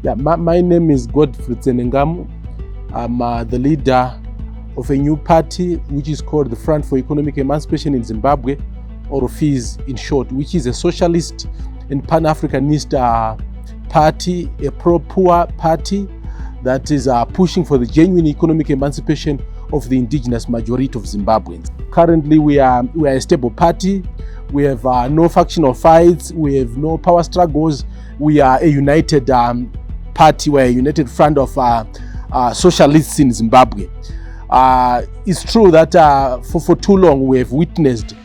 Yeah, my name is Godfrey Tsenengamu. I'm the leader of a new party which is called the Front for Economic Emancipation in Zimbabwe, or FEEZ in short, which is a socialist and Pan-Africanist party, a pro-poor party that is pushing for the genuine economic emancipation of the indigenous majority of Zimbabweans. Currently, we are a stable party. We have no factional fights. We have no power struggles. We are a united party. We are a united front of socialists in Zimbabwe. It's true that for too long we have witnessed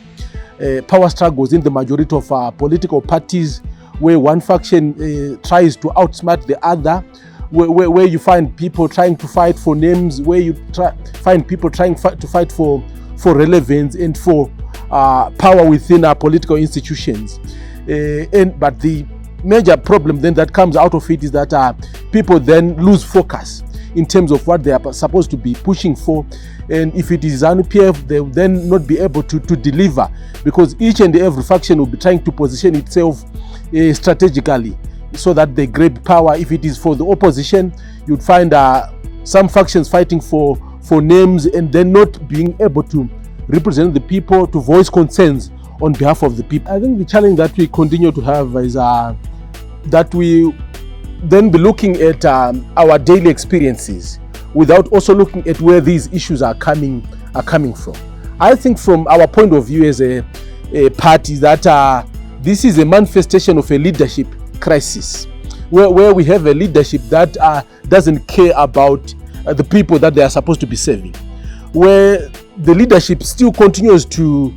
power struggles in the majority of political parties, where one faction tries to outsmart the other, where you find people trying to fight for names, where you find people trying to fight for relevance and for power within our political institutions. But the major problem then that comes out of it is that people then lose focus in terms of what they are supposed to be pushing for. And if it is ZANU-PF, they will then not be able to deliver, because each and every faction will be trying to position itself strategically so that they grab power. If it is for the opposition, you'd find some factions fighting for names and then not being able to represent the people, to voice concerns on behalf of the people. I think the challenge that we continue to have is that we then be looking at our daily experiences without also looking at where these issues are coming from. I think from our point of view as a party that this is a manifestation of a leadership crisis, where we have a leadership that doesn't care about the people that they are supposed to be serving, where the leadership still continues to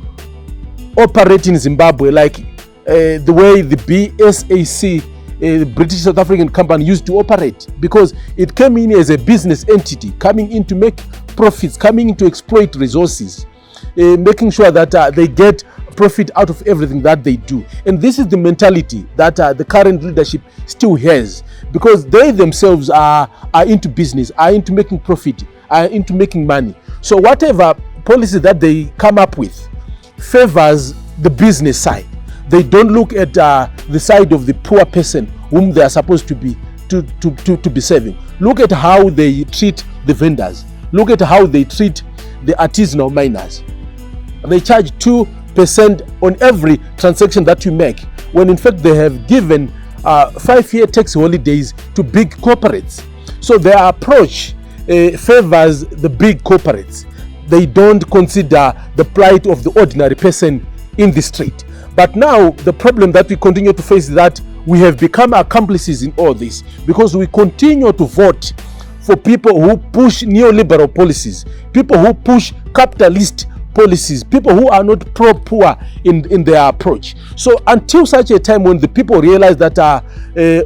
operate in Zimbabwe like the way the BSAC, the British South African company, used to operate, because it came in as a business entity, coming in to make profits, coming in to exploit resources, making sure that they get profit out of everything that they do. And this is the mentality that the current leadership still has, because they themselves are into business, are into making profit, are into making money. So whatever policy that they come up with favors the business side. They don't look at the side of the poor person whom they are supposed to be serving. Look at how they treat the vendors. Look at how they treat the artisanal miners. They charge 2% on every transaction that you make, when in fact they have given 5-year tax holidays to big corporates. So their approach favors the big corporates. They don't consider the plight of the ordinary person in the street. But now the problem that we continue to face is that we have become accomplices in all this, because we continue to vote for people who push neoliberal policies, people who push capitalist policies, people who are not pro-poor in their approach. So until such a time when the people realize that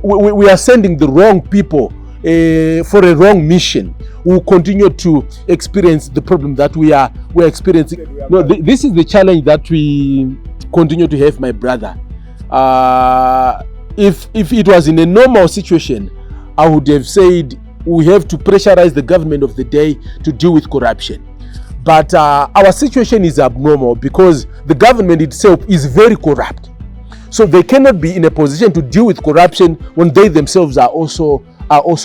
we are sending the wrong people for a wrong mission, we will continue to experience the problem that we're experiencing. No, this is the challenge that we continue to have, my brother. If it was in a normal situation, I would have said we have to pressurize the government of the day to deal with corruption. But our situation is abnormal, because the government itself is very corrupt. So they cannot be in a position to deal with corruption when they themselves are also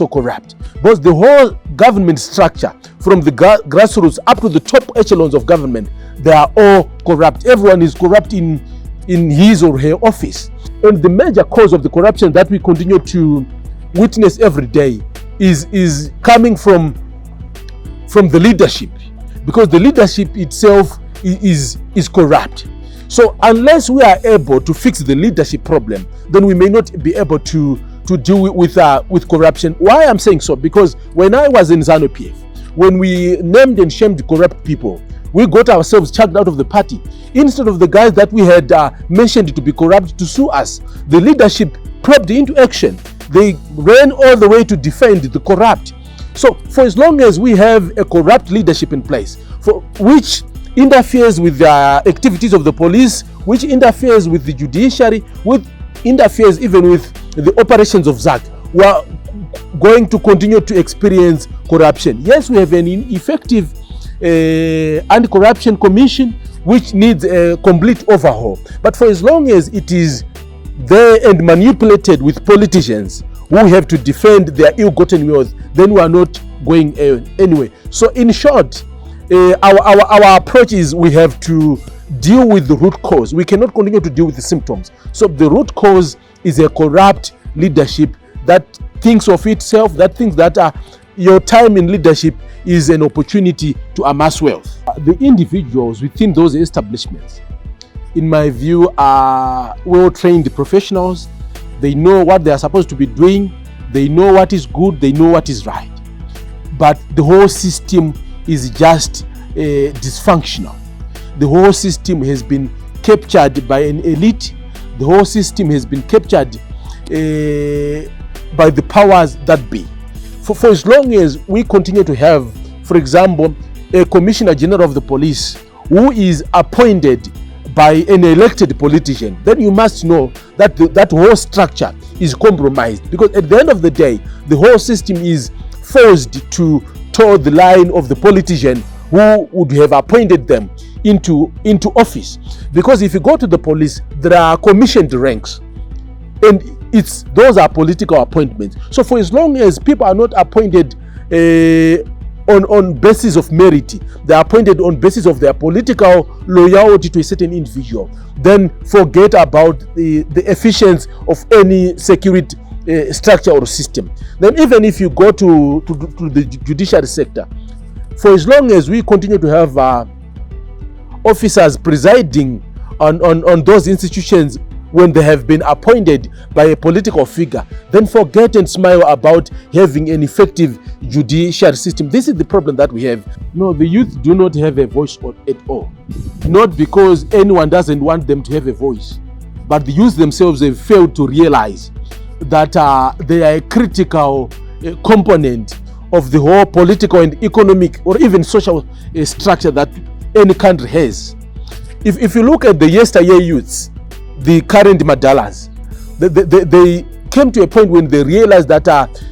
corrupt. But the whole government structure, from the grassroots up to the top echelons of government, they are all corrupt. Everyone is corrupt in his or her office. And the major cause of the corruption that we continue to witness every day is coming from the leadership, because the leadership itself is corrupt. So unless we are able to fix the leadership problem, then we may not be able to deal with corruption. Why I'm saying so? Because when I was in ZANU-PF, when we named and shamed corrupt people, we got ourselves chucked out of the party. Instead of the guys that we had mentioned to be corrupt to sue us, the leadership propped into action. They ran all the way to defend the corrupt. So for as long as we have a corrupt leadership in place, for which interferes with the activities of the police, which interferes with the judiciary, which interferes even with the operations of ZAC, we are going to continue to experience corruption. Yes, we have an ineffective anti-corruption commission which needs a complete overhaul. But for as long as it is there and manipulated with politicians, who have to defend their ill-gotten wealth, then we are not going anywhere. So in short, our approach is we have to deal with the root cause. We cannot continue to deal with the symptoms. So the root cause is a corrupt leadership that thinks of itself, that thinks that your time in leadership is an opportunity to amass wealth. The individuals within those establishments, in my view, are well-trained professionals. They know what they are supposed to be doing. They know what is good. They know what is right. But the whole system is just dysfunctional. The whole system has been captured by an elite. The whole system has been captured by the powers that be. For as long as we continue to have, for example, a Commissioner General of the Police who is appointed by an elected politician, then you must know that that whole structure is compromised, because at the end of the day, the whole system is forced to toe the line of the politician who would have appointed them into office. Because if you go to the police, there are commissioned ranks, and those are political appointments. So for as long as people are not appointed on basis of merit, they are appointed on basis of their political loyalty to a certain individual, then forget about the efficiency of any security structure or system. Then even if you go to the judiciary sector, for as long as we continue to have officers presiding on those institutions when they have been appointed by a political figure, then forget and smile about having an effective judiciary system. This is the problem that we have. No, the youth do not have a voice at all. Not because anyone doesn't want them to have a voice, but the youth themselves have failed to realize that they are a critical component of the whole political and economic or even social structure that any country has. If you look at the yesteryear youths, the current Madalas, they came to a point when they realized that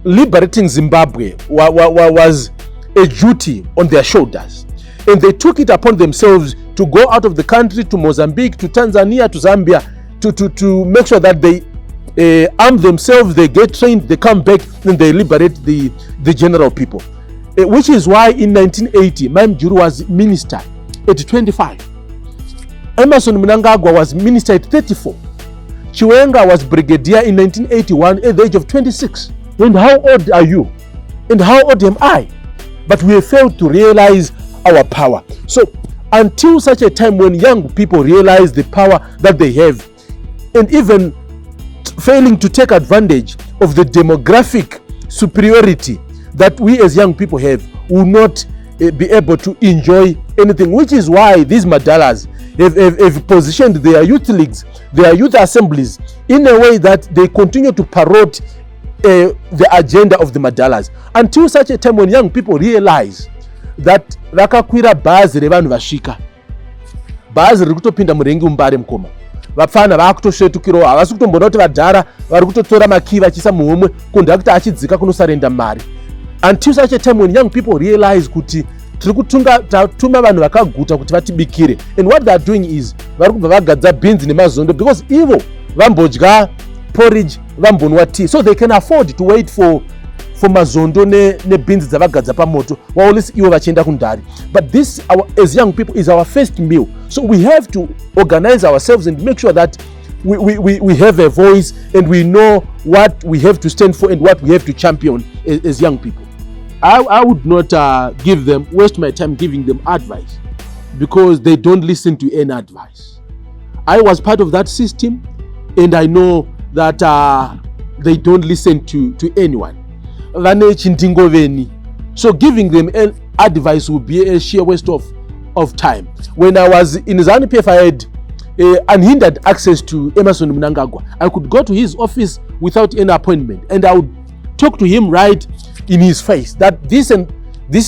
liberating Zimbabwe was a duty on their shoulders, and they took it upon themselves to go out of the country to Mozambique, to Tanzania, to Zambia, to make sure that they arm themselves, they get trained, they come back, and they liberate the general people. Which is why in 1980, Mamjuru was minister at 25. Emmerson Mnangagwa was minister at 34. Chiwenga was brigadier in 1981 at the age of 26. And how old are you? And how old am I? But we have failed to realize our power. So until such a time when young people realize the power that they have, and even failing to take advantage of the demographic superiority that we as young people have, will not be able to enjoy anything. Which is why these Madalas have positioned their youth leagues, their youth assemblies, in a way that they continue to parrot the agenda of the Madalas, until such a time when young people realize that vakakwira bhazi revanhu vasvika, bhazi riri kutopinda murengi umbare mukoma, vapfana vakutosvetukirawo, havasi kutombona kuti vadhara vari kutotora makii vachiisa muhomwe kunda kuti achidzika kunosarenda mari. Until such a time when young people realize kuti tatuma vanhu vakaguta kuti vatibikire, and what they are doing is vari kubva vagadza beans nemazondo, because ivo vambodya porridge, vambonwa tea, so they can afford to wait for mazondo beans dzavagadza pamoto waolesi ivo vachienda kundari. But this, as young people, is our first meal. So we have to organize ourselves and make sure that we have a voice, and we know what we have to stand for and what we have to champion as young people. I would not waste my time giving them advice, because they don't listen to any advice. I was part of that system, and I know that they don't listen to anyone. So giving them advice would be a sheer waste of time. When I was in ZANU-PF, I had unhindered access to Emmerson Mnangagwa. I could go to his office without any appointment, and I would talk to him right in his face that this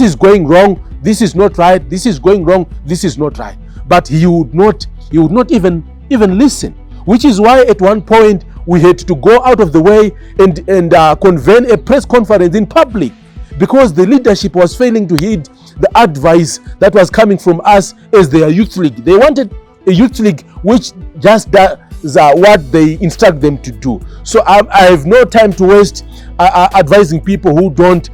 is going wrong, this is not right, this is going wrong, this is not right. But he would not even listen. Which is why at one point we had to go out of the way and convene a press conference in public, because the leadership was failing to heed the advice that was coming from us as their youth league. They wanted a youth league which just what they instruct them to do. So I have no time to waste advising people who don't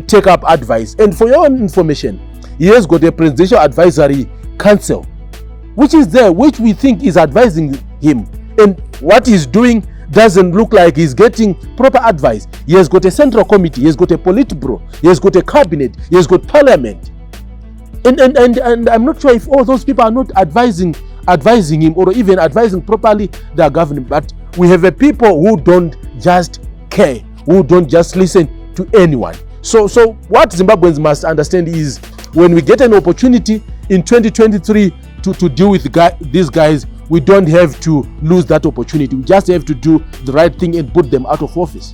take up advice. And for your own information, he has got a presidential advisory council, which is there, which we think is advising him. And what he's doing doesn't look like he's getting proper advice. He has got a central committee, he has got a politburo, he has got a cabinet, he has got parliament. And I'm not sure if all those people are not advising him or even advising properly their government. But we have a people who don't just care, who don't just listen to anyone. So what Zimbabweans must understand is, when we get an opportunity in 2023 to deal with these guys, we don't have to lose that opportunity. We just have to do the right thing and put them out of office.